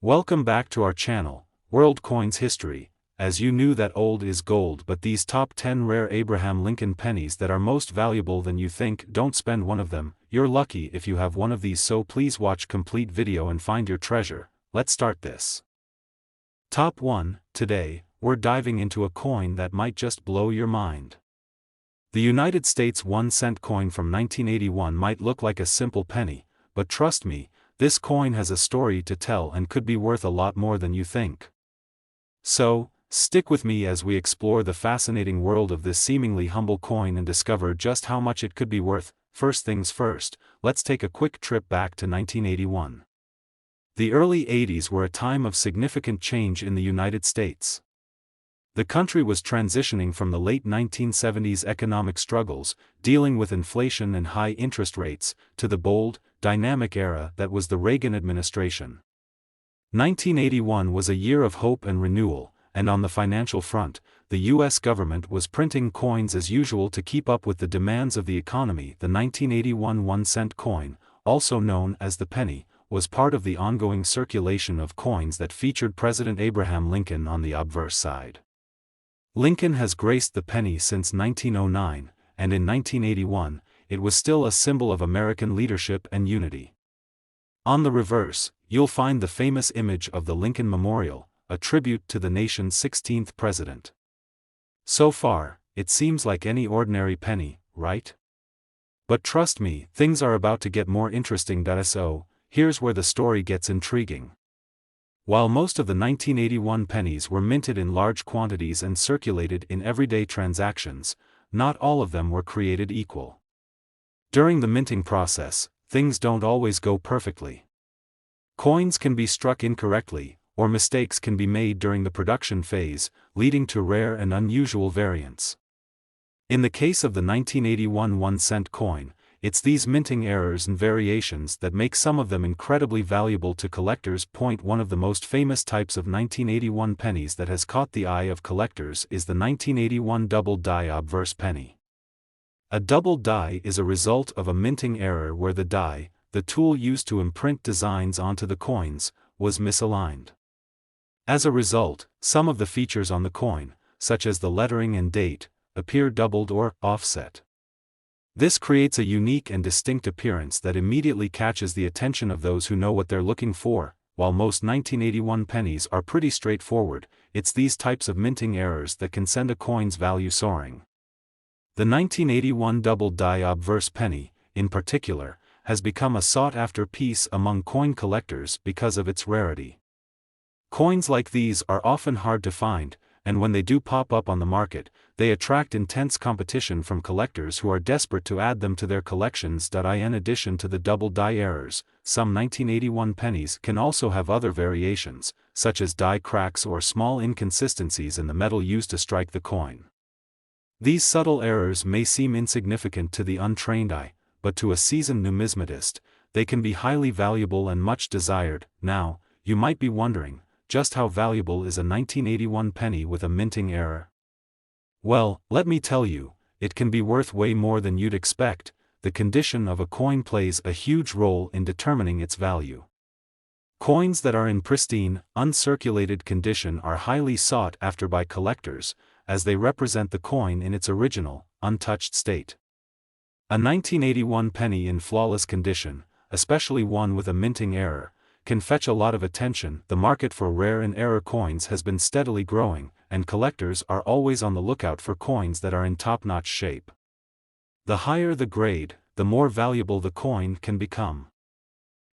Welcome back to our channel, World Coins History. As you knew that old is gold, but these top 10 rare Abraham Lincoln pennies that are most valuable than you think, don't spend one of them. You're lucky if you have one of these, so please watch complete video and find your treasure. Let's start this. Top 1. Today, we're diving into a coin that might just blow your mind. The United States 1-cent coin from 1981 might look like a simple penny, but trust me, this coin has a story to tell and could be worth a lot more than you think. So, stick with me as we explore the fascinating world of this seemingly humble coin and discover just how much it could be worth. First things first, let's take a quick trip back to 1981. The early 80s were a time of significant change in the United States. The country was transitioning from the late 1970s economic struggles, dealing with inflation and high interest rates, to the bold, dynamic era that was the Reagan administration. 1981 was a year of hope and renewal, and on the financial front, the U.S. government was printing coins as usual to keep up with the demands of the economy. The 1981 1-cent coin, also known as the penny, was part of the ongoing circulation of coins that featured President Abraham Lincoln on the obverse side. Lincoln has graced the penny since 1909, and in 1981, it was still a symbol of American leadership and unity. On the reverse, you'll find the famous image of the Lincoln Memorial, a tribute to the nation's 16th president. So far, it seems like any ordinary penny, right? But trust me, things are about to get more interesting. So, here's where the story gets intriguing. While most of the 1981 pennies were minted in large quantities and circulated in everyday transactions, not all of them were created equal. During the minting process, things don't always go perfectly. Coins can be struck incorrectly, or mistakes can be made during the production phase, leading to rare and unusual variants. In the case of the 1981 1-cent coin, it's these minting errors and variations that make some of them incredibly valuable to collectors. One of the most famous types of 1981 pennies that has caught the eye of collectors is the 1981 double die obverse penny. A double die is a result of a minting error where the die, the tool used to imprint designs onto the coins, was misaligned. As a result, some of the features on the coin, such as the lettering and date, appear doubled or offset. This creates a unique and distinct appearance that immediately catches the attention of those who know what they're looking for. While most 1981 pennies are pretty straightforward, it's these types of minting errors that can send a coin's value soaring. The 1981 double die obverse penny, in particular, has become a sought-after piece among coin collectors because of its rarity. Coins like these are often hard to find, and when they do pop up on the market, they attract intense competition from collectors who are desperate to add them to their collections. In addition to the double die errors, some 1981 pennies can also have other variations, such as die cracks or small inconsistencies in the metal used to strike the coin. These subtle errors may seem insignificant to the untrained eye, but to a seasoned numismatist, they can be highly valuable and much desired. Now, you might be wondering, just how valuable is a 1981 penny with a minting error? Well, let me tell you, it can be worth way more than you'd expect. The condition of a coin plays a huge role in determining its value. Coins that are in pristine, uncirculated condition are highly sought after by collectors, as they represent the coin in its original, untouched state. A 1981 penny in flawless condition, especially one with a minting error, can fetch a lot of attention. The market for rare and error coins has been steadily growing, and collectors are always on the lookout for coins that are in top-notch shape. The higher the grade, the more valuable the coin can become.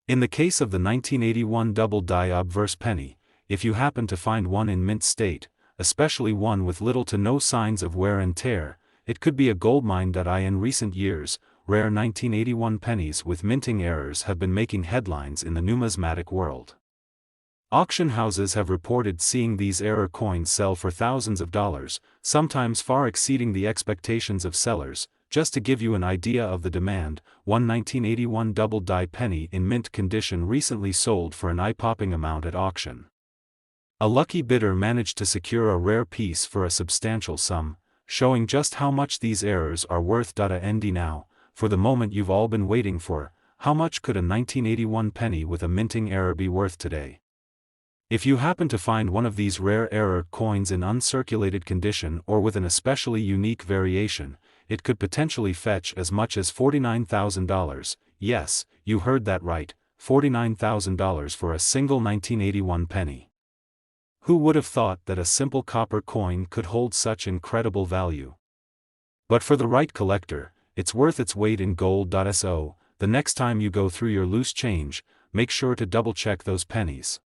In the case of the 1981 double die obverse penny, if you happen to find one in mint state, especially one with little to no signs of wear and tear, it could be a goldmine. In recent years, rare 1981 pennies with minting errors have been making headlines in the numismatic world. Auction houses have reported seeing these error coins sell for thousands of dollars, sometimes far exceeding the expectations of sellers. Just to give you an idea of the demand, one 1981 double die penny in mint condition recently sold for an eye-popping amount at auction. A lucky bidder managed to secure a rare piece for a substantial sum, showing just how much these errors are worth. Now, for the moment you've all been waiting for, how much could a 1981 penny with a minting error be worth today? If you happen to find one of these rare error coins in uncirculated condition or with an especially unique variation, it could potentially fetch as much as $49,000, yes, you heard that right, $49,000 for a single 1981 penny. Who would have thought that a simple copper coin could hold such incredible value? But for the right collector, it's worth its weight in gold. So, the next time you go through your loose change, make sure to double-check those pennies.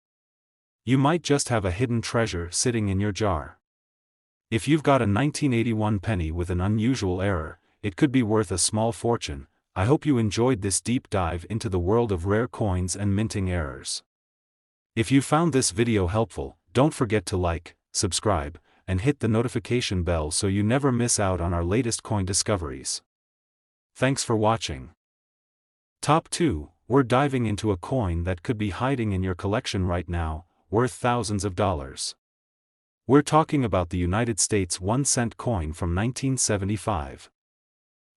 You might just have a hidden treasure sitting in your jar. If you've got a 1981 penny with an unusual error, it could be worth a small fortune. I hope you enjoyed this deep dive into the world of rare coins and minting errors. If you found this video helpful, don't forget to like, subscribe, and hit the notification bell so you never miss out on our latest coin discoveries. Thanks for watching. Top 2, we're diving into a coin that could be hiding in your collection right now, worth thousands of dollars. We're talking about the United States 1-cent coin from 1975.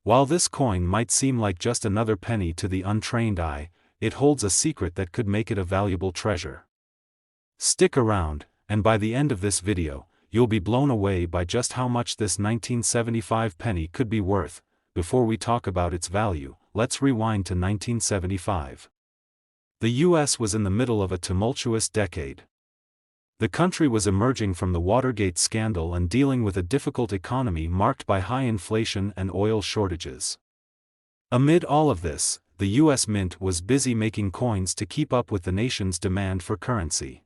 While this coin might seem like just another penny to the untrained eye, it holds a secret that could make it a valuable treasure. Stick around, and by the end of this video, you'll be blown away by just how much this 1975 penny could be worth. Before we talk about its value, let's rewind to 1975. The US was in the middle of a tumultuous decade. The country was emerging from the Watergate scandal and dealing with a difficult economy marked by high inflation and oil shortages. Amid all of this, the US Mint was busy making coins to keep up with the nation's demand for currency.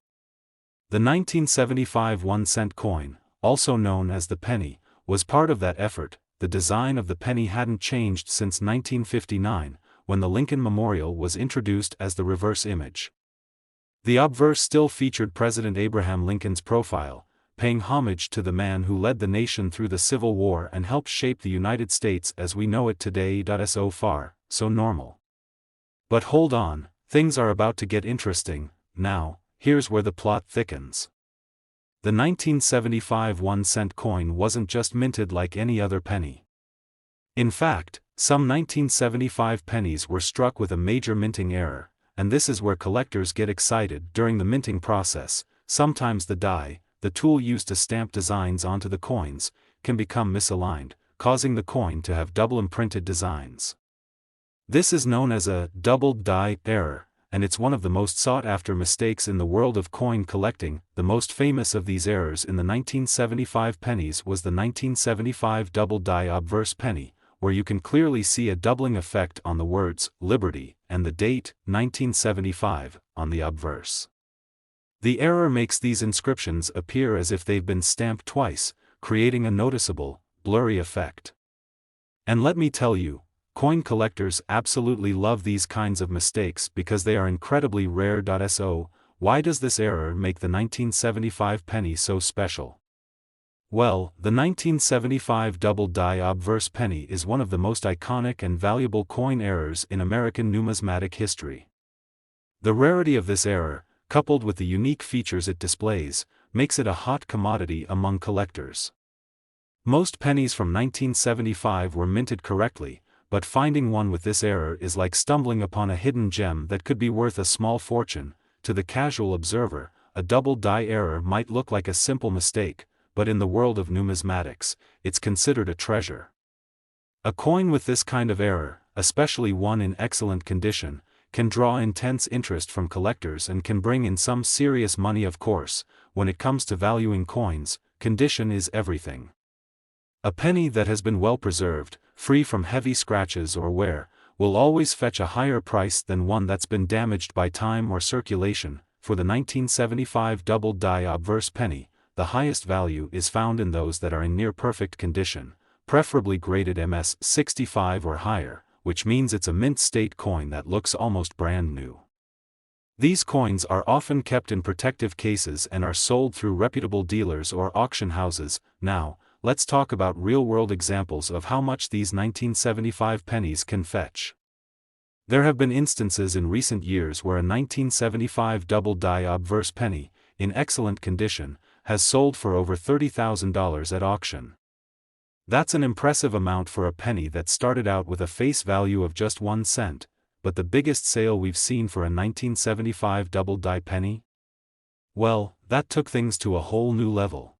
The 1975 1-cent coin, also known as the penny, was part of that effort. The design of the penny hadn't changed since 1959, when the Lincoln Memorial was introduced as the reverse image. The obverse still featured President Abraham Lincoln's profile, paying homage to the man who led the nation through the Civil War and helped shape the United States as we know it today. So far, so normal. But hold on, things are about to get interesting. Now, here's where the plot thickens. The 1975 1-cent coin wasn't just minted like any other penny. In fact, some 1975 pennies were struck with a major minting error, and this is where collectors get excited. During the minting process, sometimes the die, the tool used to stamp designs onto the coins, can become misaligned, causing the coin to have double imprinted designs. This is known as a double die error, and it's one of the most sought-after mistakes in the world of coin collecting. The most famous of these errors in the 1975 pennies was the 1975 double die obverse penny, where you can clearly see a doubling effect on the words Liberty and the date 1975 on the obverse. The error makes these inscriptions appear as if they've been stamped twice, creating a noticeable, blurry effect. And let me tell you, coin collectors absolutely love these kinds of mistakes because they are incredibly rare. So, why does this error make the 1975 penny so special? Well, the 1975 double die obverse penny is one of the most iconic and valuable coin errors in American numismatic history. The rarity of this error, coupled with the unique features it displays, makes it a hot commodity among collectors. Most pennies from 1975 were minted correctly, but finding one with this error is like stumbling upon a hidden gem that could be worth a small fortune. To the casual observer, a double die error might look like a simple mistake, but in the world of numismatics, it's considered a treasure. A coin with this kind of error, especially one in excellent condition, can draw intense interest from collectors and can bring in some serious money. Of course, when it comes to valuing coins, condition is everything. A penny that has been well preserved, free from heavy scratches or wear, will always fetch a higher price than one that's been damaged by time or circulation. For the 1975 double die obverse penny, the highest value is found in those that are in near-perfect condition, preferably graded MS-65 or higher, which means it's a mint-state coin that looks almost brand new. These coins are often kept in protective cases and are sold through reputable dealers or auction houses. Now, let's talk about real-world examples of how much these 1975 pennies can fetch. There have been instances in recent years where a 1975 double die obverse penny, in excellent condition, has sold for over $30,000 at auction. That's an impressive amount for a penny that started out with a face value of just 1 cent, but the biggest sale we've seen for a 1975 double die penny? Well, that took things to a whole new level.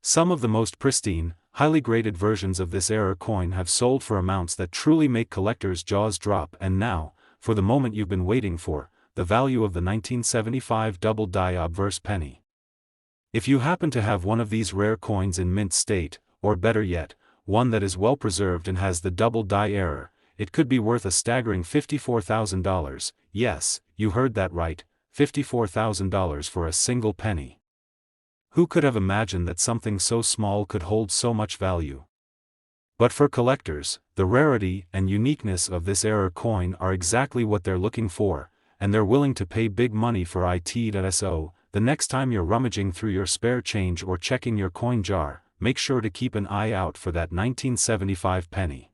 Some of the most pristine, highly graded versions of this era coin have sold for amounts that truly make collectors' jaws drop. And now, for the moment you've been waiting for, the value of the 1975 double-die obverse penny. If you happen to have one of these rare coins in mint state, or better yet, one that is well preserved and has the double-die error, it could be worth a staggering $54,000. Yes, you heard that right, $54,000 for a single penny. Who could have imagined that something so small could hold so much value? But for collectors, the rarity and uniqueness of this era coin are exactly what they're looking for, and they're willing to pay big money for it. So, the next time you're rummaging through your spare change or checking your coin jar, make sure to keep an eye out for that 1975 penny.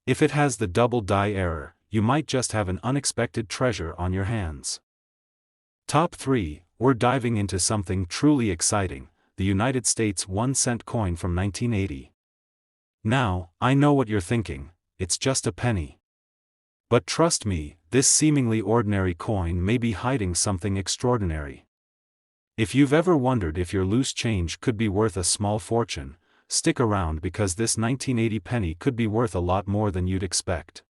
If it has the double die error, you might just have an unexpected treasure on your hands. Top 3, we're diving into something truly exciting, the United States 1-cent coin from 1980. Now, I know what you're thinking, it's just a penny. But trust me, this seemingly ordinary coin may be hiding something extraordinary. If you've ever wondered if your loose change could be worth a small fortune, stick around because this 1980 penny could be worth a lot more than you'd expect.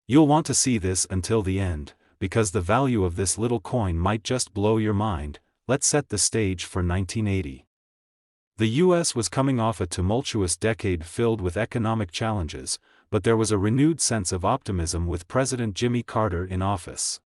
You'll want to see this until the end, because the value of this little coin might just blow your mind. Let's set the stage for 1980. The US was coming off a tumultuous decade filled with economic challenges, but there was a renewed sense of optimism with President Jimmy Carter in office.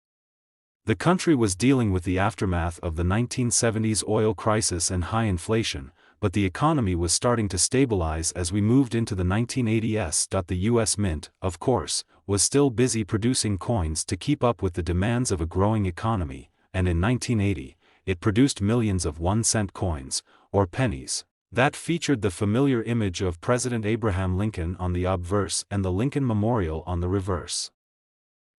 The country was dealing with the aftermath of the 1970s oil crisis and high inflation, but the economy was starting to stabilize as we moved into the 1980s. The US Mint, of course, was still busy producing coins to keep up with the demands of a growing economy, and in 1980, it produced millions of 1-cent coins, or pennies, that featured the familiar image of President Abraham Lincoln on the obverse and the Lincoln Memorial on the reverse.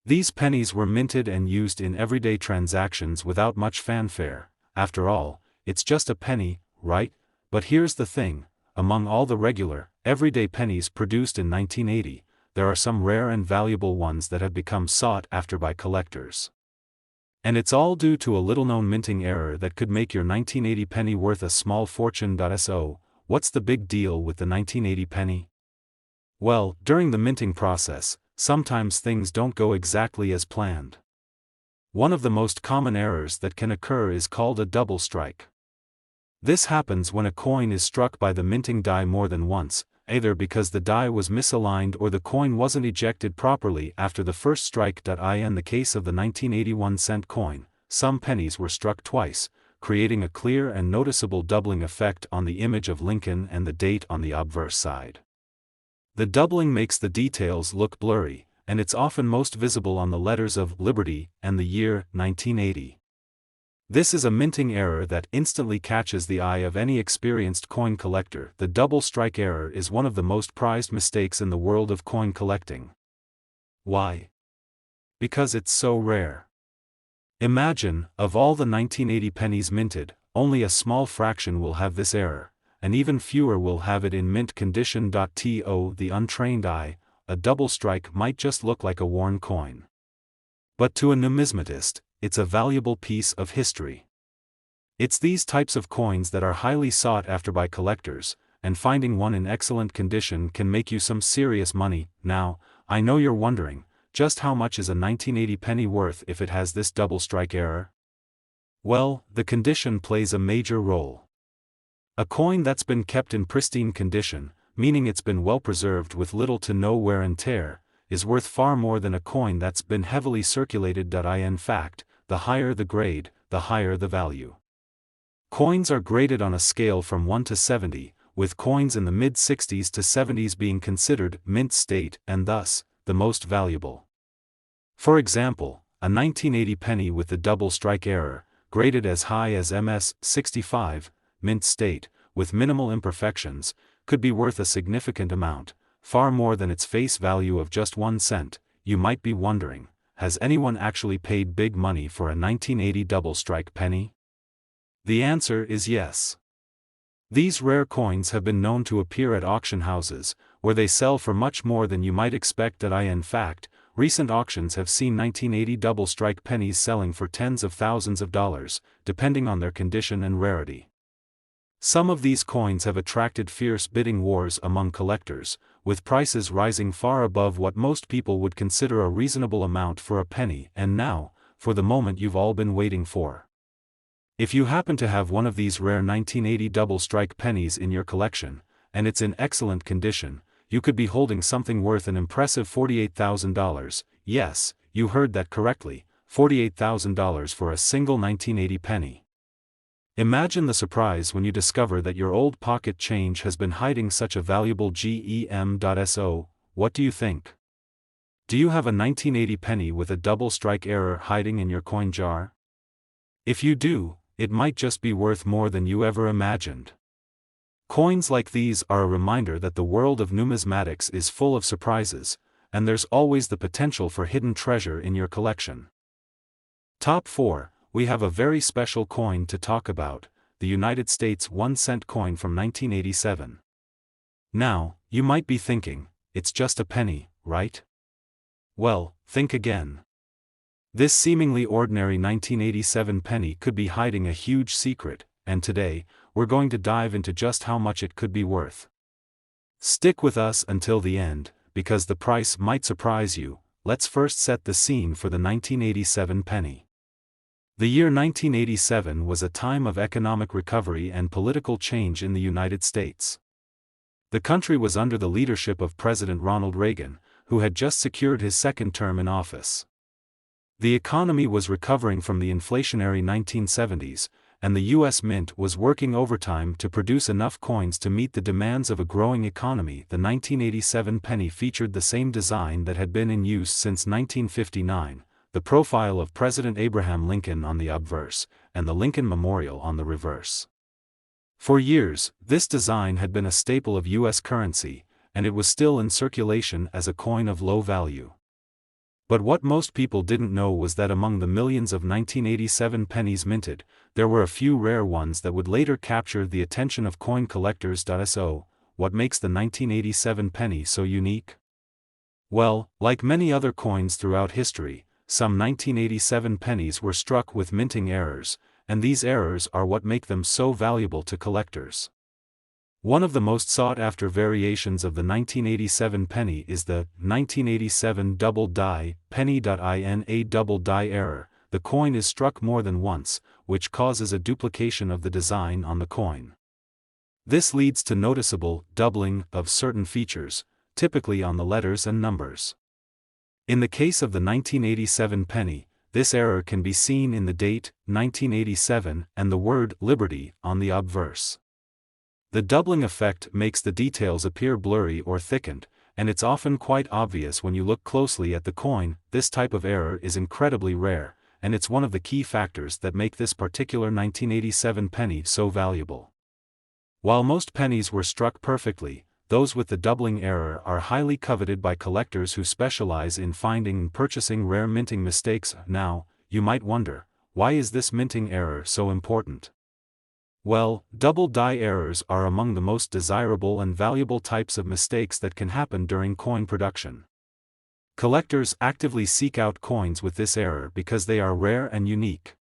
These pennies were minted and used in everyday transactions without much fanfare. After all, it's just a penny, right? But here's the thing, among all the regular, everyday pennies produced in 1980, there are some rare and valuable ones that have become sought after by collectors. And it's all due to a little-known minting error that could make your 1980 penny worth a small fortune. So, what's the big deal with the 1980 penny? Well, during the minting process, sometimes things don't go exactly as planned. One of the most common errors that can occur is called a double strike. This happens when a coin is struck by the minting die more than once, either because the die was misaligned or the coin wasn't ejected properly after the first strike. In the case of the 1981 cent coin, some pennies were struck twice, creating a clear and noticeable doubling effect on the image of Lincoln and the date on the obverse side. The doubling makes the details look blurry, and it's often most visible on the letters of Liberty and the year 1980. This is a minting error that instantly catches the eye of any experienced coin collector. The double strike error is one of the most prized mistakes in the world of coin collecting. Why? Because it's so rare. Imagine, of all the 1980 pennies minted, only a small fraction will have this error, and even fewer will have it in mint condition. To the untrained eye, a double strike might just look like a worn coin. But to a numismatist, it's a valuable piece of history. It's these types of coins that are highly sought after by collectors, and finding one in excellent condition can make you some serious money. Now, I know you're wondering, just how much is a 1980 penny worth if it has this double strike error? Well, the condition plays a major role. A coin that's been kept in pristine condition, meaning it's been well preserved with little to no wear and tear, is worth far more than a coin that's been heavily circulated. In fact, the higher the grade, the higher the value. Coins are graded on a scale from 1 to 70, with coins in the mid-60s to 70s being considered mint state and thus, the most valuable. For example, a 1980 penny with the double strike error, graded as high as MS 65, mint state, with minimal imperfections, could be worth a significant amount, far more than its face value of just 1 cent. You might be wondering, has anyone actually paid big money for a 1980 double strike penny? The answer is yes. These rare coins have been known to appear at auction houses, where they sell for much more than you might expect. In fact, recent auctions have seen 1980 double-strike pennies selling for tens of thousands of dollars, depending on their condition and rarity. Some of these coins have attracted fierce bidding wars among collectors, with prices rising far above what most people would consider a reasonable amount for a penny. And now, for the moment you've all been waiting for. If you happen to have one of these rare 1980 double-strike pennies in your collection, and it's in excellent condition, you could be holding something worth an impressive $48,000. Yes, you heard that correctly, $48,000 for a single 1980 penny. Imagine the surprise when you discover that your old pocket change has been hiding such a valuable gem.so. What do you think? Do you have a 1980 penny with a double-strike error hiding in your coin jar? If you do, it might just be worth more than you ever imagined. Coins like these are a reminder that the world of numismatics is full of surprises, and there's always the potential for hidden treasure in your collection. Top 4, we have a very special coin to talk about, the United States 1-cent coin from 1987. Now, you might be thinking, it's just a penny, right? Well, think again. This seemingly ordinary 1987 penny could be hiding a huge secret, and today, we're going to dive into just how much it could be worth. Stick with us until the end, because the price might surprise you. Let's first set the scene for the 1987 penny. The year 1987 was a time of economic recovery and political change in the United States. The country was under the leadership of President Ronald Reagan, who had just secured his second term in office. The economy was recovering from the inflationary 1970s, and the U.S. Mint was working overtime to produce enough coins to meet the demands of a growing economy. The 1987 penny featured the same design that had been in use since 1959, the profile of President Abraham Lincoln on the obverse, and the Lincoln Memorial on the reverse. For years, this design had been a staple of U.S. currency, and it was still in circulation as a coin of low value. But what most people didn't know was that among the millions of 1987 pennies minted, there were a few rare ones that would later capture the attention of coin collectors. So, what makes the 1987 penny so unique? Well, like many other coins throughout history, some 1987 pennies were struck with minting errors, and these errors are what make them so valuable to collectors. One of the most sought-after variations of the 1987 penny is the 1987 double die penny. In a double die error, the coin is struck more than once, which causes a duplication of the design on the coin. This leads to noticeable doubling of certain features, typically on the letters and numbers. In the case of the 1987 penny, this error can be seen in the date, 1987, and the word liberty on the obverse. The doubling effect makes the details appear blurry or thickened, and it's often quite obvious when you look closely at the coin. This type of error is incredibly rare, and it's one of the key factors that make this particular 1987 penny so valuable. While most pennies were struck perfectly, those with the doubling error are highly coveted by collectors who specialize in finding and purchasing rare minting mistakes. Now, you might wonder, why is this minting error so important? Well, double die errors are among the most desirable and valuable types of mistakes that can happen during coin production. Collectors actively seek out coins with this error because they are rare and unique.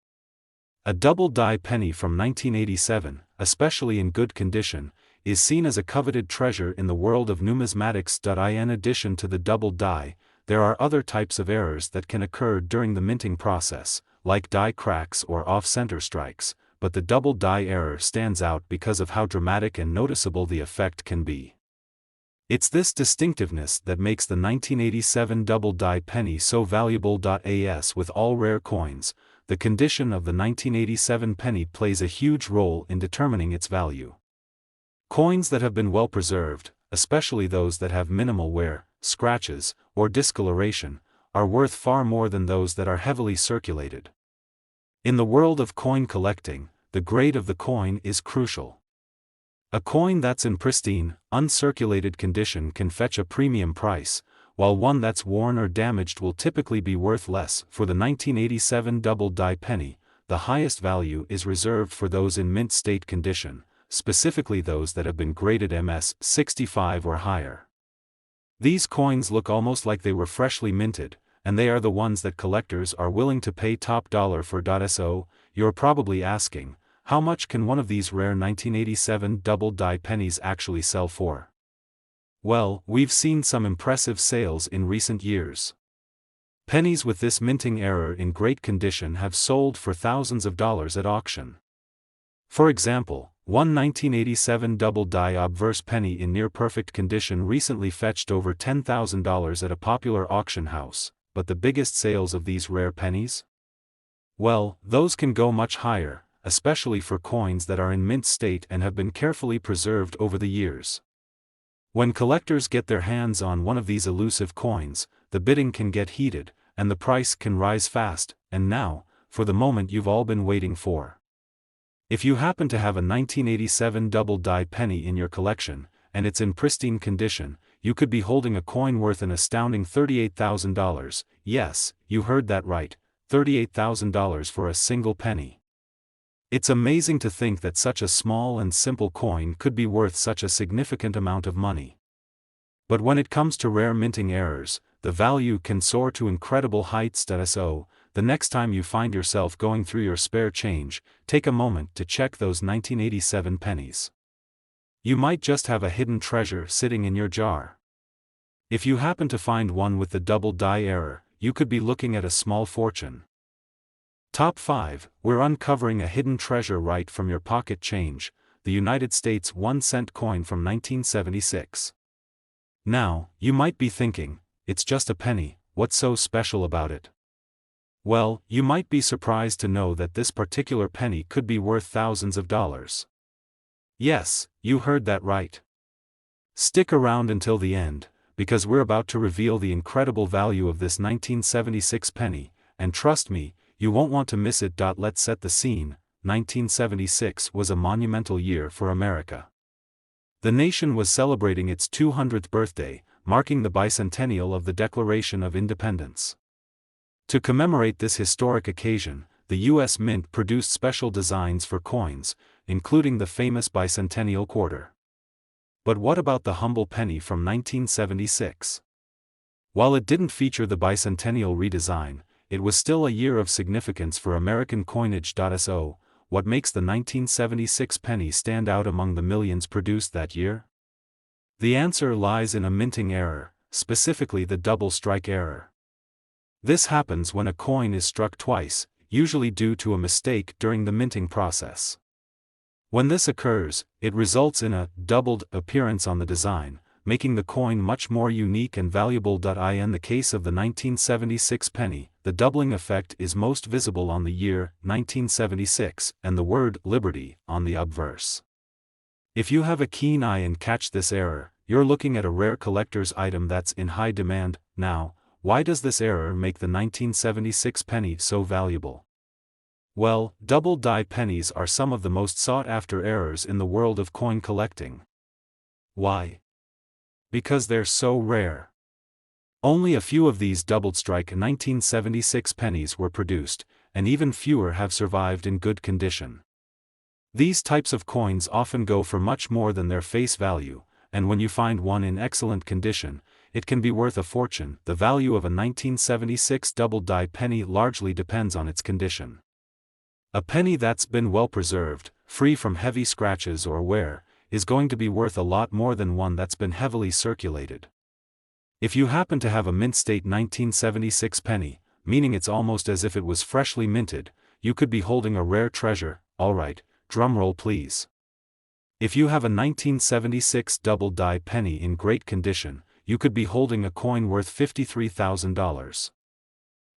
A double die penny from 1987, especially in good condition, is seen as a coveted treasure in the world of numismatics. In addition to the double die, there are other types of errors that can occur during the minting process, like die cracks or off-center strikes, but the double die error stands out because of how dramatic and noticeable the effect can be. It's this distinctiveness that makes the 1987 double die penny so valuable. As with all rare coins, the condition of the 1987 penny plays a huge role in determining its value. Coins that have been well preserved, especially those that have minimal wear, scratches, or discoloration, are worth far more than those that are heavily circulated. In the world of coin collecting, the grade of the coin is crucial. A coin that's in pristine, uncirculated condition can fetch a premium price, while one that's worn or damaged will typically be worth less. For the 1987 double die penny, the highest value is reserved for those in mint state condition, specifically those that have been graded MS 65 or higher. These coins look almost like they were freshly minted, and they are the ones that collectors are willing to pay top dollar for. So, you're probably asking, how much can one of these rare 1987 double-die pennies actually sell for? Well, we've seen some impressive sales in recent years. Pennies with this minting error in great condition have sold for thousands of dollars at auction. For example, one 1987 double-die obverse penny in near-perfect condition recently fetched over $10,000 at a popular auction house, but the biggest sales of these rare pennies? Well, those can go much higher, especially for coins that are in mint state and have been carefully preserved over the years. When collectors get their hands on one of these elusive coins, the bidding can get heated, and the price can rise fast. And now, for the moment you've all been waiting for. If you happen to have a 1987 double-die penny in your collection, and it's in pristine condition, you could be holding a coin worth an astounding $38,000, yes, you heard that right, $38,000 for a single penny. It's amazing to think that such a small and simple coin could be worth such a significant amount of money. But when it comes to rare minting errors, the value can soar to incredible heights. So, the next time you find yourself going through your spare change, take a moment to check those 1987 pennies. You might just have a hidden treasure sitting in your jar. If you happen to find one with the double-die error, you could be looking at a small fortune. Top 5, we're uncovering a hidden treasure right from your pocket change, the United States 1-cent coin from 1976. Now, you might be thinking, it's just a penny, what's so special about it? Well, you might be surprised to know that this particular penny could be worth thousands of dollars. Yes, you heard that right. Stick around until the end, because we're about to reveal the incredible value of this 1976 penny, and trust me, you won't want to miss it. Let's set the scene. 1976 was a monumental year for America. The nation was celebrating its 200th birthday, marking the bicentennial of the Declaration of Independence. To commemorate this historic occasion, the U.S. Mint produced special designs for coins, including the famous bicentennial quarter. But what about the humble penny from 1976? While it didn't feature the bicentennial redesign, it was still a year of significance for American coinage. So, what makes the 1976 penny stand out among the millions produced that year? The answer lies in a minting error, specifically the double strike error. This happens when a coin is struck twice, usually due to a mistake during the minting process. When this occurs, it results in a doubled appearance on the design, making the coin much more unique and valuable. In the case of the 1976 penny, the doubling effect is most visible on the year 1976 and the word liberty on the obverse. If you have a keen eye and catch this error, you're looking at a rare collector's item that's in high demand. Now, why does this error make the 1976 penny so valuable? Well, double-die pennies are some of the most sought-after errors in the world of coin collecting. Why? Because they're so rare. Only a few of these double-strike 1976 pennies were produced, and even fewer have survived in good condition. These types of coins often go for much more than their face value, and when you find one in excellent condition, it can be worth a fortune. The value of a 1976 double-die penny largely depends on its condition. A penny that's been well preserved, free from heavy scratches or wear, is going to be worth a lot more than one that's been heavily circulated. If you happen to have a mint state 1976 penny, meaning it's almost as if it was freshly minted, you could be holding a rare treasure. Alright, drumroll please. If you have a 1976 double-die penny in great condition, you could be holding a coin worth $53,000.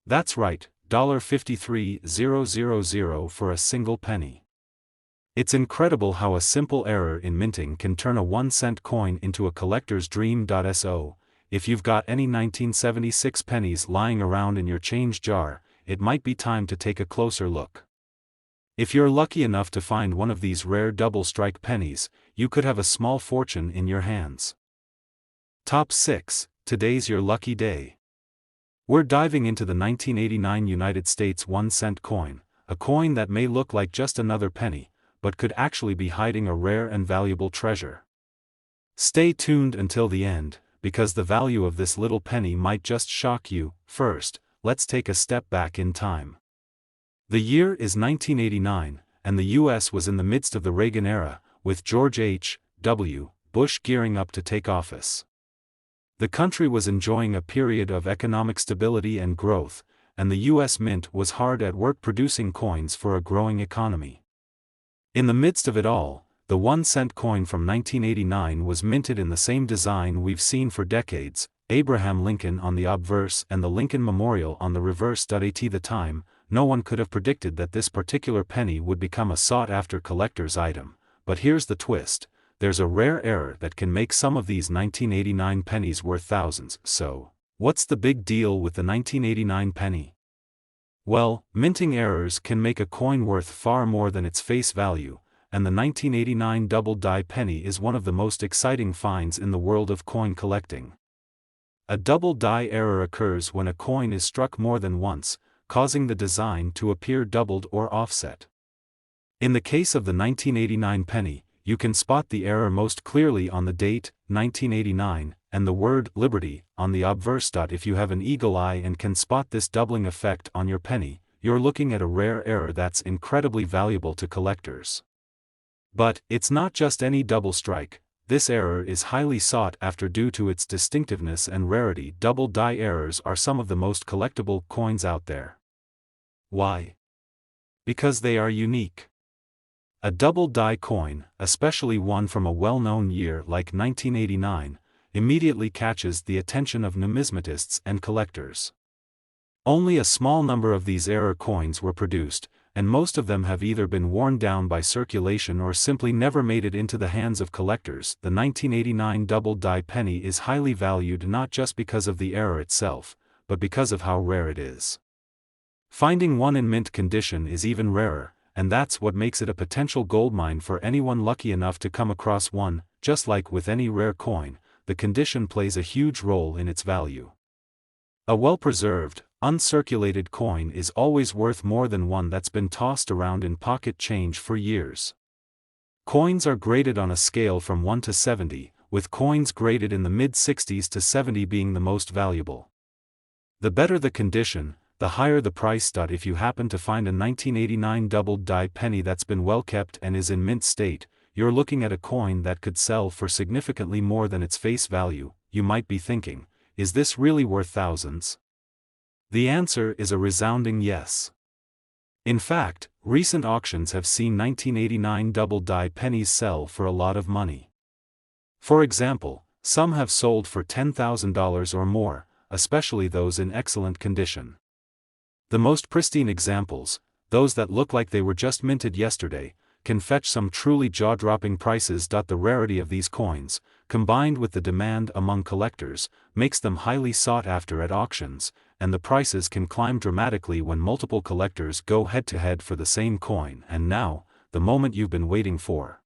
That's right, $53,000 for a single penny. It's incredible how a simple error in minting can turn a 1-cent coin into a collector's dream. So, if you've got any 1976 pennies lying around in your change jar, it might be time to take a closer look. If you're lucky enough to find one of these rare double-strike pennies, you could have a small fortune in your hands. Top 6, today's your lucky day. We're diving into the 1989 United States 1-cent coin, a coin that may look like just another penny, but could actually be hiding a rare and valuable treasure. Stay tuned until the end, because the value of this little penny might just shock you. First, let's take a step back in time. The year is 1989, and the US was in the midst of the Reagan era, with George H.W. Bush gearing up to take office. The country was enjoying a period of economic stability and growth, and the US Mint was hard at work producing coins for a growing economy. In the midst of it all, the 1-cent coin from 1989 was minted in the same design we've seen for decades, Abraham Lincoln on the obverse and the Lincoln Memorial on the reverse. At the time, no one could have predicted that this particular penny would become a sought-after collector's item. But here's the twist: there's a rare error that can make some of these 1989 pennies worth thousands. So, what's the big deal with the 1989 penny? Well, minting errors can make a coin worth far more than its face value, and the 1989 double-die penny is one of the most exciting finds in the world of coin collecting. A double-die error occurs when a coin is struck more than once, causing the design to appear doubled or offset. In the case of the 1989 penny, you can spot the error most clearly on the date, 1989, and the word Liberty on the obverse. If you have an eagle eye and can spot this doubling effect on your penny, you're looking at a rare error that's incredibly valuable to collectors. But it's not just any double strike. This error is highly sought after due to its distinctiveness and rarity. Double-die errors are some of the most collectible coins out there. Why? Because they are unique. A double-die coin, especially one from a well-known year like 1989, immediately catches the attention of numismatists and collectors. Only a small number of these error coins were produced, and most of them have either been worn down by circulation or simply never made it into the hands of collectors. The 1989 double-die penny is highly valued not just because of the error itself, but because of how rare it is. Finding one in mint condition is even rarer, and that's what makes it a potential goldmine for anyone lucky enough to come across one. Just like with any rare coin, the condition plays a huge role in its value. A well-preserved, uncirculated coin is always worth more than one that's been tossed around in pocket change for years. Coins are graded on a scale from 1 to 70, with coins graded in the mid-60s to 70 being the most valuable. The better the condition, the higher the price. If you happen to find a 1989 double-die penny that's been well kept and is in mint state, you're looking at a coin that could sell for significantly more than its face value. You might be thinking, is this really worth thousands? The answer is a resounding yes. In fact, recent auctions have seen 1989 double-die pennies sell for a lot of money. For example, some have sold for $10,000 or more, especially those in excellent condition. The most pristine examples, those that look like they were just minted yesterday, can fetch some truly jaw-dropping prices. The rarity of these coins, combined with the demand among collectors, makes them highly sought after at auctions, and the prices can climb dramatically when multiple collectors go head-to-head for the same coin. And now, the moment you've been waiting for.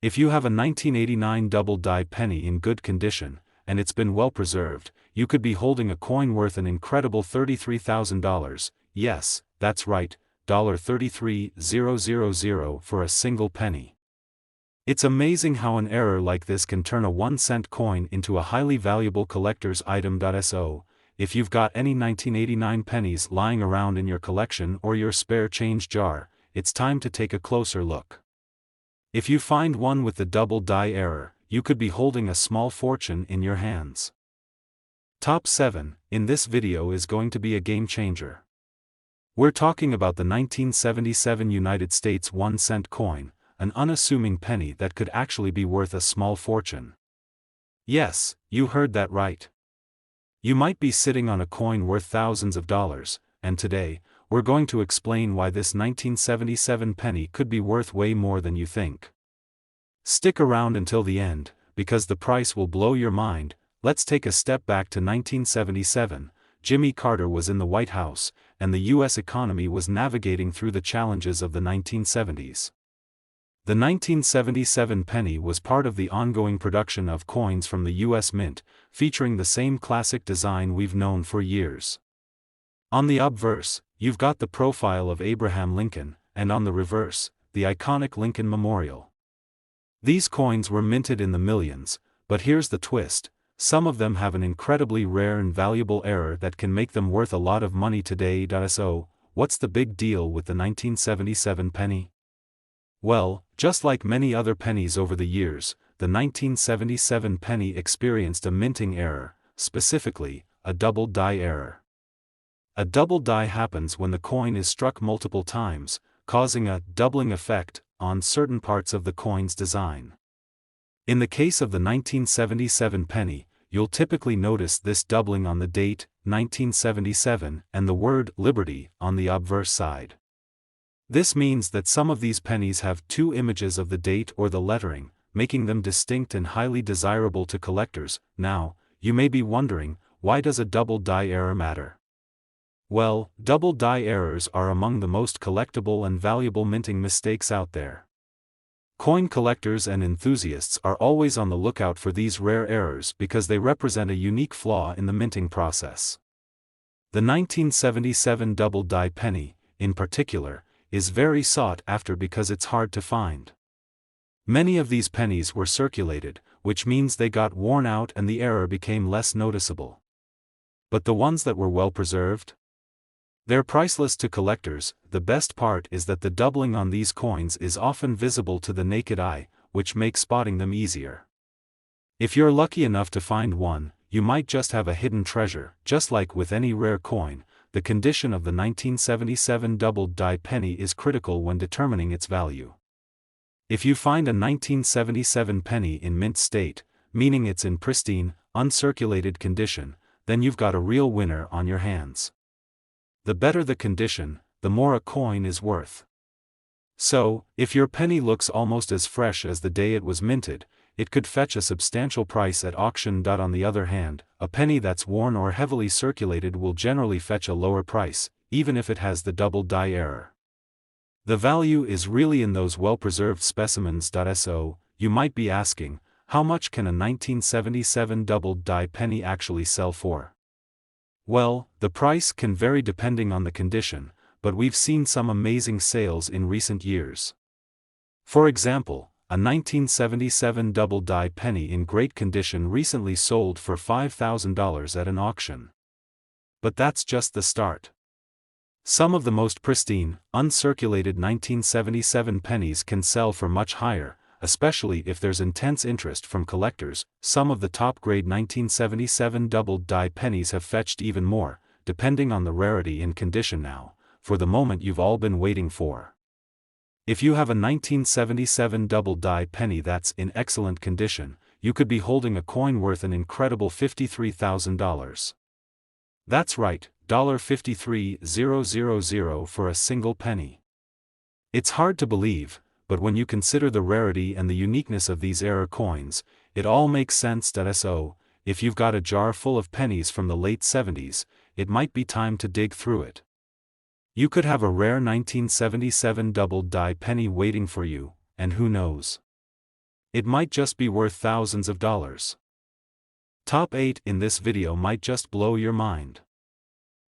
If you have a 1989 double-die penny in good condition, and it's been well preserved, you could be holding a coin worth an incredible $33,000, yes, that's right, $33,000 for a single penny. It's amazing how an error like this can turn a 1-cent coin into a highly valuable collector's item. So, if you've got any 1989 pennies lying around in your collection or your spare change jar, it's time to take a closer look. If you find one with the double-die error, you could be holding a small fortune in your hands. Top 7 in this video is going to be a game changer. We're talking about the 1977 United States 1-cent coin, an unassuming penny that could actually be worth a small fortune. Yes, you heard that right. You might be sitting on a coin worth thousands of dollars, and today, we're going to explain why this 1977 penny could be worth way more than you think. Stick around until the end, because the price will blow your mind. Let's take a step back to 1977. Jimmy Carter was in the White House, and the U.S. economy was navigating through the challenges of the 1970s. The 1977 penny was part of the ongoing production of coins from the U.S. Mint, featuring the same classic design we've known for years. On the obverse, you've got the profile of Abraham Lincoln, and on the reverse, the iconic Lincoln Memorial. These coins were minted in the millions, but here's the twist: some of them have an incredibly rare and valuable error that can make them worth a lot of money today. So, what's the big deal with the 1977 penny? Well, just like many other pennies over the years, the 1977 penny experienced a minting error, specifically, a double die error. A double die happens when the coin is struck multiple times, causing a doubling effect on certain parts of the coin's design. In the case of the 1977 penny, you'll typically notice this doubling on the date, 1977, and the word liberty on the obverse side. This means that some of these pennies have two images of the date or the lettering, making them distinct and highly desirable to collectors. Now, you may be wondering, why does a double die error matter? Well, double die errors are among the most collectible and valuable minting mistakes out there. Coin collectors and enthusiasts are always on the lookout for these rare errors because they represent a unique flaw in the minting process. The 1977 double die penny, in particular, is very sought after because it's hard to find. Many of these pennies were circulated, which means they got worn out and the error became less noticeable. But the ones that were well preserved? They're priceless to collectors. The best part is that the doubling on these coins is often visible to the naked eye, which makes spotting them easier. If you're lucky enough to find one, you might just have a hidden treasure. Just like with any rare coin, the condition of the 1977 double die penny is critical when determining its value. If you find a 1977 penny in mint state, meaning it's in pristine, uncirculated condition, then you've got a real winner on your hands. The better the condition, the more a coin is worth. So, if your penny looks almost as fresh as the day it was minted, it could fetch a substantial price at auction. On the other hand, a penny that's worn or heavily circulated will generally fetch a lower price, even if it has the double die error. The value is really in those well-preserved specimens. So, you might be asking, how much can a 1977 double die penny actually sell for? Well, the price can vary depending on the condition, but we've seen some amazing sales in recent years. For example, a 1977 double die penny in great condition recently sold for $5,000 at an auction. But that's just the start. Some of the most pristine, uncirculated 1977 pennies can sell for much higher, especially if there's intense interest from collectors. Some of the top-grade 1977 double die pennies have fetched even more, depending on the rarity and condition. Now, for the moment you've all been waiting for. If you have a 1977 double die penny that's in excellent condition, you could be holding a coin worth an incredible $53,000. That's right, $53,000 for a single penny. It's hard to believe, but when you consider the rarity and the uniqueness of these error coins, it all makes sense. So, if you've got a jar full of pennies from the late 70s, it might be time to dig through it. You could have a rare 1977 double die penny waiting for you, and who knows? It might just be worth thousands of dollars. Top 8 in this video might just blow your mind.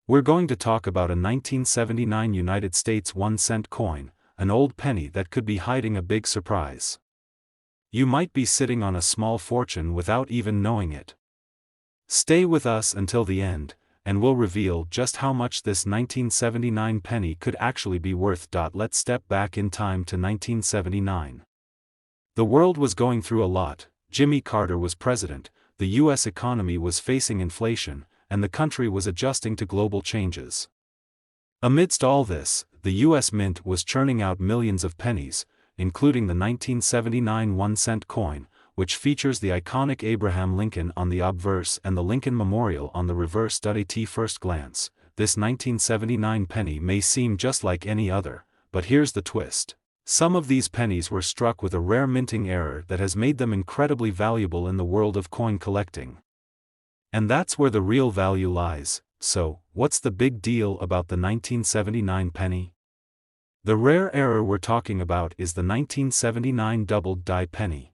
We're going to talk about a 1979 United States 1-cent coin, an old penny that could be hiding a big surprise. You might be sitting on a small fortune without even knowing it. Stay with us until the end, and we'll reveal just how much this 1979 penny could actually be worth. Let's step back in time to 1979. The world was going through a lot. Jimmy Carter was president, the U.S. economy was facing inflation, and the country was adjusting to global changes. Amidst all this, the U.S. Mint was churning out millions of pennies, including the 1979 1-cent coin, which features the iconic Abraham Lincoln on the obverse and the Lincoln Memorial on the reverse. At first glance, this 1979 penny may seem just like any other, but here's the twist. Some of these pennies were struck with a rare minting error that has made them incredibly valuable in the world of coin collecting. And that's where the real value lies. So, what's the big deal about the 1979 penny? The rare error we're talking about is the 1979 double die penny.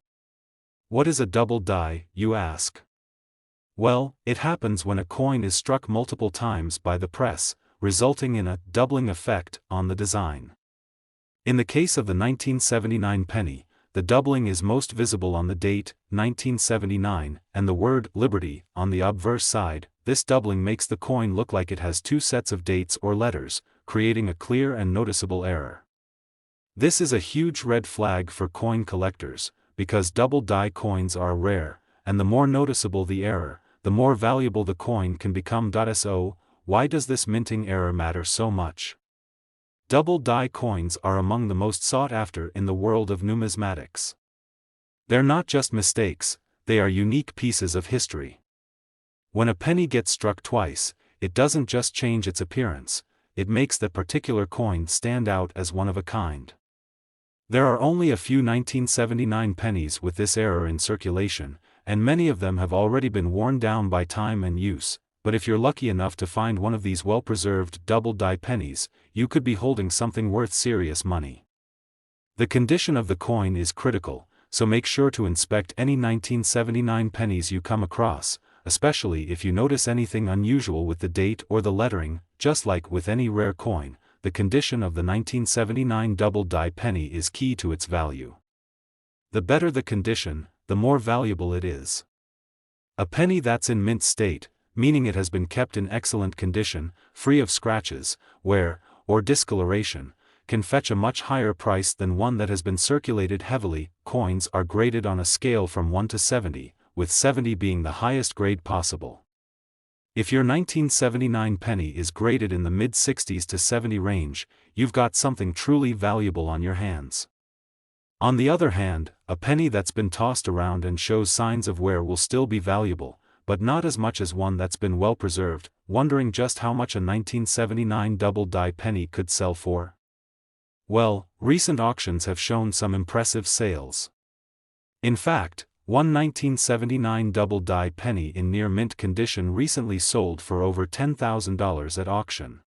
What is a double die, you ask? Well, it happens when a coin is struck multiple times by the press, resulting in a doubling effect on the design. In the case of the 1979 penny, the doubling is most visible on the date, 1979, and the word liberty on the obverse side. This doubling makes the coin look like it has two sets of dates or letters, creating a clear and noticeable error. This is a huge red flag for coin collectors, because double die coins are rare, and the more noticeable the error, the more valuable the coin can become. So, why does this minting error matter so much? Double die coins are among the most sought after in the world of numismatics. They're not just mistakes, they are unique pieces of history. When a penny gets struck twice, it doesn't just change its appearance, it makes that particular coin stand out as one of a kind. There are only a few 1979 pennies with this error in circulation, and many of them have already been worn down by time and use. But if you're lucky enough to find one of these well-preserved double-die pennies, you could be holding something worth serious money. The condition of the coin is critical, so make sure to inspect any 1979 pennies you come across, especially if you notice anything unusual with the date or the lettering. Just like with any rare coin, the condition of the 1979 double-die penny is key to its value. The better the condition, the more valuable it is. A penny that's in mint state, meaning it has been kept in excellent condition, free of scratches, wear, or discoloration, can fetch a much higher price than one that has been circulated heavily. Coins are graded on a scale from 1 to 70, with 70 being the highest grade possible. If your 1979 penny is graded in the mid-60s to 70 range, you've got something truly valuable on your hands. On the other hand, a penny that's been tossed around and shows signs of wear will still be valuable, but not as much as one that's been well preserved. Wondering just how much a 1979 double-die penny could sell for? Well, recent auctions have shown some impressive sales. In fact, one 1979 double-die penny in near mint condition recently sold for over $10,000 at auction.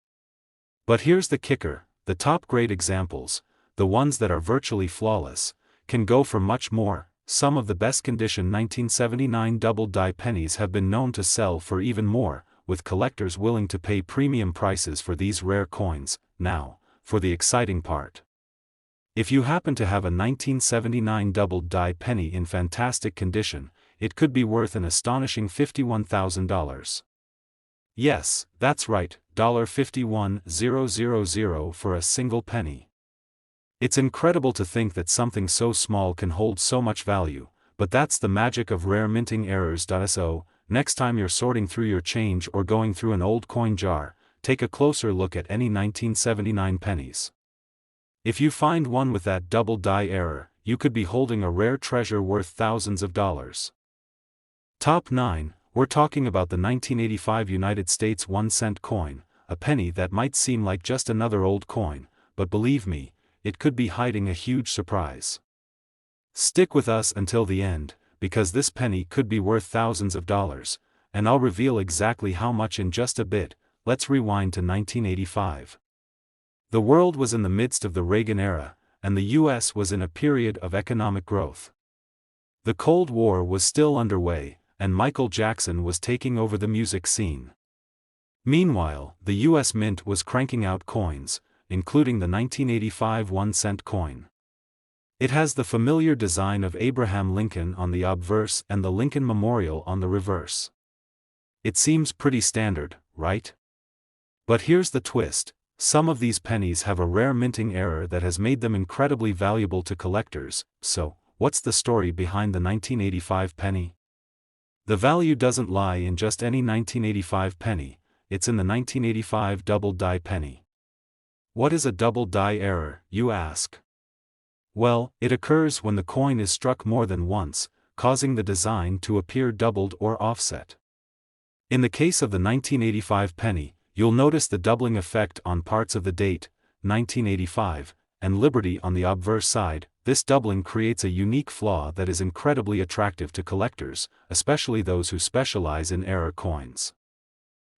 But here's the kicker: the top-grade examples, the ones that are virtually flawless, can go for much more. Some of the best-condition 1979 double-die pennies have been known to sell for even more, with collectors willing to pay premium prices for these rare coins. Now, for the exciting part. If you happen to have a 1979 double-die penny in fantastic condition, it could be worth an astonishing $51,000. Yes, that's right, $51,000 for a single penny. It's incredible to think that something so small can hold so much value, but that's the magic of rare minting errors. So, next time you're sorting through your change or going through an old coin jar, take a closer look at any 1979 pennies. If you find one with that double-die error, you could be holding a rare treasure worth thousands of dollars. Top 9, we're talking about the 1985 United States 1-cent coin, a penny that might seem like just another old coin, but believe me, it could be hiding a huge surprise. Stick with us until the end, because this penny could be worth thousands of dollars, and I'll reveal exactly how much in just a bit. Let's rewind to 1985. The world was in the midst of the Reagan era, and the US was in a period of economic growth. The Cold War was still underway, and Michael Jackson was taking over the music scene. Meanwhile, the US Mint was cranking out coins, including the 1985 1-cent coin. It has the familiar design of Abraham Lincoln on the obverse and the Lincoln Memorial on the reverse. It seems pretty standard, right? But here's the twist: some of these pennies have a rare minting error that has made them incredibly valuable to collectors. So, what's the story behind the 1985 penny? The value doesn't lie in just any 1985 penny, it's in the 1985 double-die penny. What is a double-die error, you ask? Well, it occurs when the coin is struck more than once, causing the design to appear doubled or offset. In the case of the 1985 penny, you'll notice the doubling effect on parts of the date, 1985, and Liberty on the obverse side. This doubling creates a unique flaw that is incredibly attractive to collectors, especially those who specialize in error coins.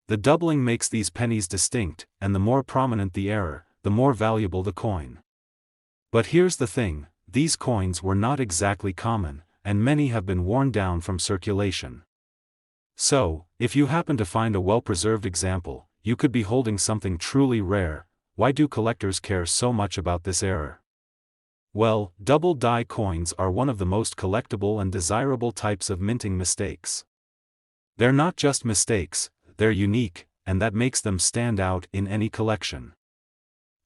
The doubling makes these pennies distinct, and the more prominent the error, the more valuable the coin. But here's the thing: these coins were not exactly common, and many have been worn down from circulation. So, if you happen to find a well-preserved example, you could be holding something truly rare. Why do collectors care so much about this error? Well, double die coins are one of the most collectible and desirable types of minting mistakes. They're not just mistakes, they're unique, and that makes them stand out in any collection.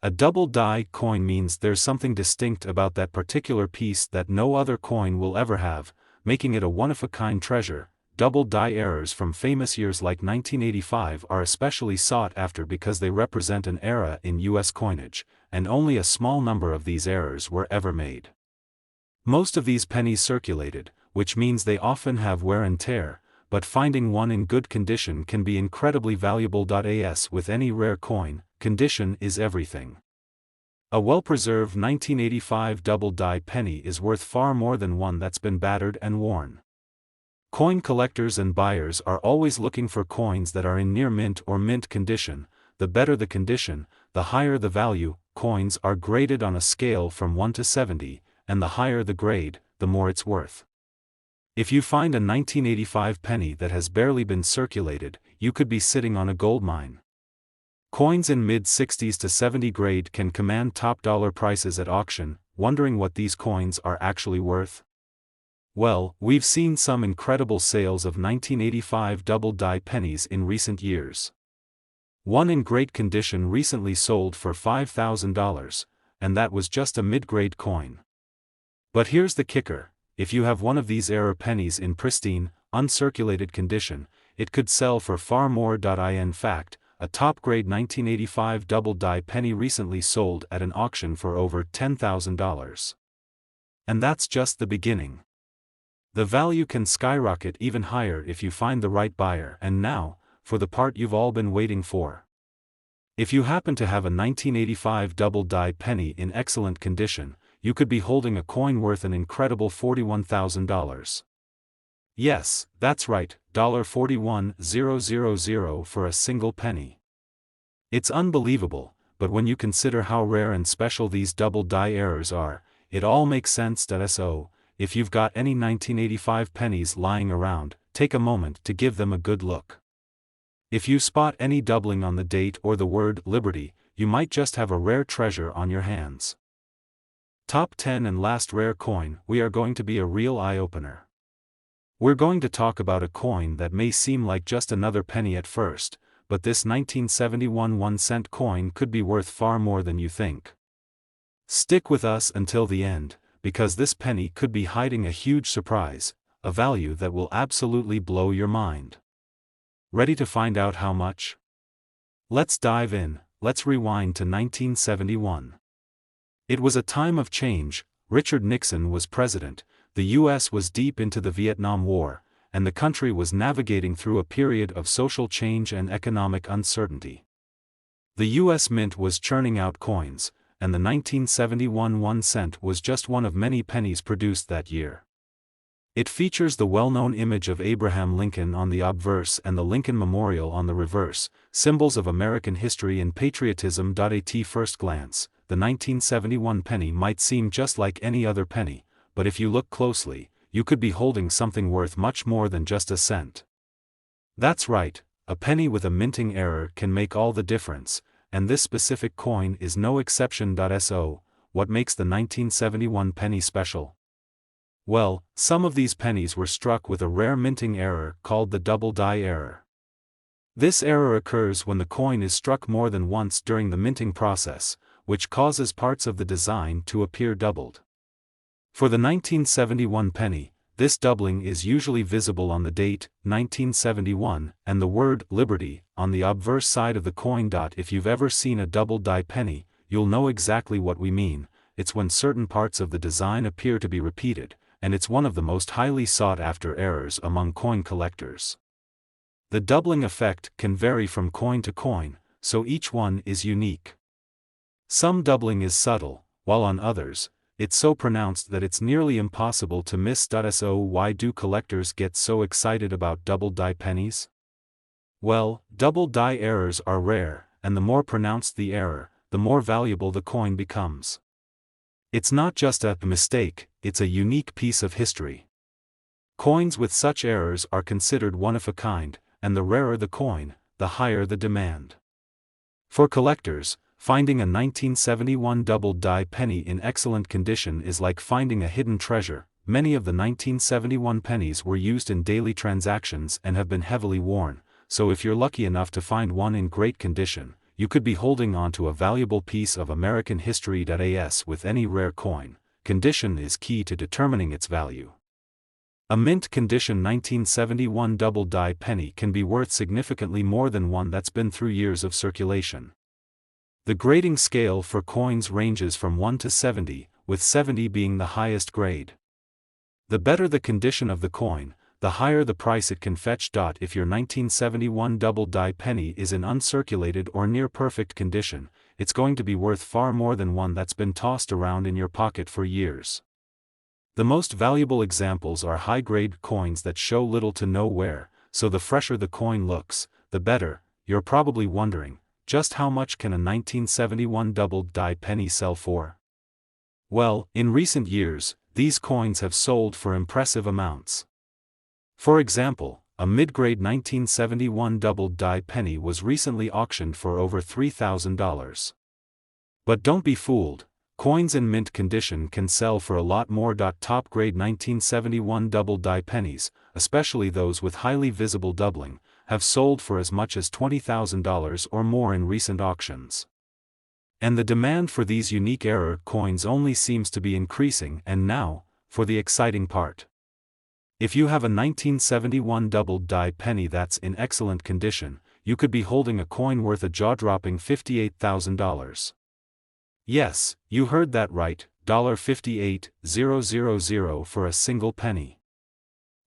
A double die coin means there's something distinct about that particular piece that no other coin will ever have, making it a one-of-a-kind treasure. Double die errors from famous years like 1985 are especially sought after because they represent an era in US coinage, and only a small number of these errors were ever made. Most of these pennies circulated, which means they often have wear and tear, but finding one in good condition can be incredibly valuable. As with any rare coin, condition is everything. A well-preserved 1985 double die penny is worth far more than one that's been battered and worn. Coin collectors and buyers are always looking for coins that are in near mint or mint condition. The better the condition, the higher the value. Coins are graded on a scale from 1 to 70, and the higher the grade, the more it's worth. If you find a 1985 penny that has barely been circulated, you could be sitting on a gold mine. Coins in mid-60s to 70 grade can command top dollar prices at auction. Wondering what these coins are actually worth? Well, we've seen some incredible sales of 1985 double die pennies in recent years. One in great condition recently sold for $5,000, and that was just a mid-grade coin. But here's the kicker: if you have one of these error pennies in pristine, uncirculated condition, it could sell for far more. In fact, a top-grade 1985 double die penny recently sold at an auction for over $10,000. And that's just the beginning. The value can skyrocket even higher if you find the right buyer. And now, for the part you've all been waiting for. If you happen to have a 1985 double die penny in excellent condition, you could be holding a coin worth an incredible $41,000. Yes, that's right, $41,000 for a single penny. It's unbelievable, but when you consider how rare and special these double die errors are, it all makes sense. So, if you've got any 1985 pennies lying around, take a moment to give them a good look. If you spot any doubling on the date or the word Liberty, you might just have a rare treasure on your hands. Top 10 and last rare coin. We are going to be a real eye-opener. We're going to talk about a coin that may seem like just another penny at first, but this 1971 1-cent coin could be worth far more than you think. Stick with us until the end, because this penny could be hiding a huge surprise, a value that will absolutely blow your mind. Ready to find out how much? Let's dive in. Let's rewind to 1971. It was a time of change. Richard Nixon was president, the US was deep into the Vietnam War, and the country was navigating through a period of social change and economic uncertainty. The US Mint was churning out coins, and the 1971 1-cent was just one of many pennies produced that year. It features the well-known image of Abraham Lincoln on the obverse and the Lincoln Memorial on the reverse, symbols of American history and patriotism. At first glance, the 1971 penny might seem just like any other penny, but if you look closely, you could be holding something worth much more than just a cent. That's right, a penny with a minting error can make all the difference, and this specific coin is no exception. So, what makes the 1971 penny special? Well, some of these pennies were struck with a rare minting error called the double die error. This error occurs when the coin is struck more than once during the minting process, which causes parts of the design to appear doubled. For the 1971 penny, this doubling is usually visible on the date, 1971, and the word Liberty on the obverse side of the coin. If you've ever seen a double die penny, you'll know exactly what we mean. It's when certain parts of the design appear to be repeated, and it's one of the most highly sought-after errors among coin collectors. The doubling effect can vary from coin to coin, so each one is unique. Some doubling is subtle, while on others, it's so pronounced that it's nearly impossible to miss. So why do collectors get so excited about double die pennies? Well, double die errors are rare, and the more pronounced the error, the more valuable the coin becomes. It's not just a mistake, it's a unique piece of history. Coins with such errors are considered one of a kind, and the rarer the coin, the higher the demand. For collectors, finding a 1971 double-die penny in excellent condition is like finding a hidden treasure. Many of the 1971 pennies were used in daily transactions and have been heavily worn, so if you're lucky enough to find one in great condition, you could be holding on to a valuable piece of American history. As with any rare coin, condition is key to determining its value. A mint condition 1971 double-die penny can be worth significantly more than one that's been through years of circulation. The grading scale for coins ranges from 1 to 70, with 70 being the highest grade. The better the condition of the coin, the higher the price it can fetch. If your 1971 double-die penny is in uncirculated or near perfect condition, it's going to be worth far more than one that's been tossed around in your pocket for years. The most valuable examples are high-grade coins that show little to no wear, so the fresher the coin looks, the better. You're probably wondering, just how much can a 1971 double-die penny sell for? Well, in recent years, these coins have sold for impressive amounts. For example, a mid-grade 1971 double-die penny was recently auctioned for over $3,000. But don't be fooled, coins in mint condition can sell for a lot more. Top-grade 1971 double-die pennies, especially those with highly visible doubling, have sold for as much as $20,000 or more in recent auctions. And the demand for these unique era coins only seems to be increasing. And now, for the exciting part. If you have a 1971 double-die penny that's in excellent condition, you could be holding a coin worth a jaw-dropping $58,000. Yes, you heard that right, $58,000 for a single penny.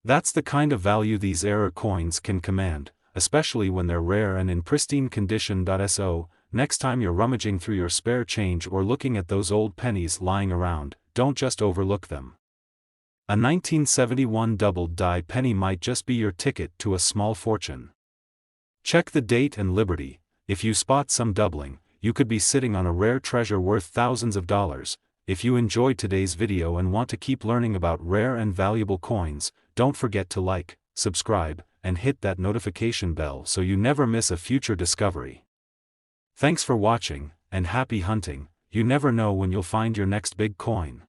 That's the kind of value these era coins can command, especially when they're rare and in pristine condition. So, next time you're rummaging through your spare change or looking at those old pennies lying around, don't just overlook them. A 1971 double-die penny might just be your ticket to a small fortune. Check the date and liberty. If you spot some doubling, you could be sitting on a rare treasure worth thousands of dollars. If you enjoyed today's video and want to keep learning about rare and valuable coins, don't forget to like, subscribe, and hit that notification bell so you never miss a future discovery. Thanks for watching, and happy hunting. You never know when you'll find your next big coin.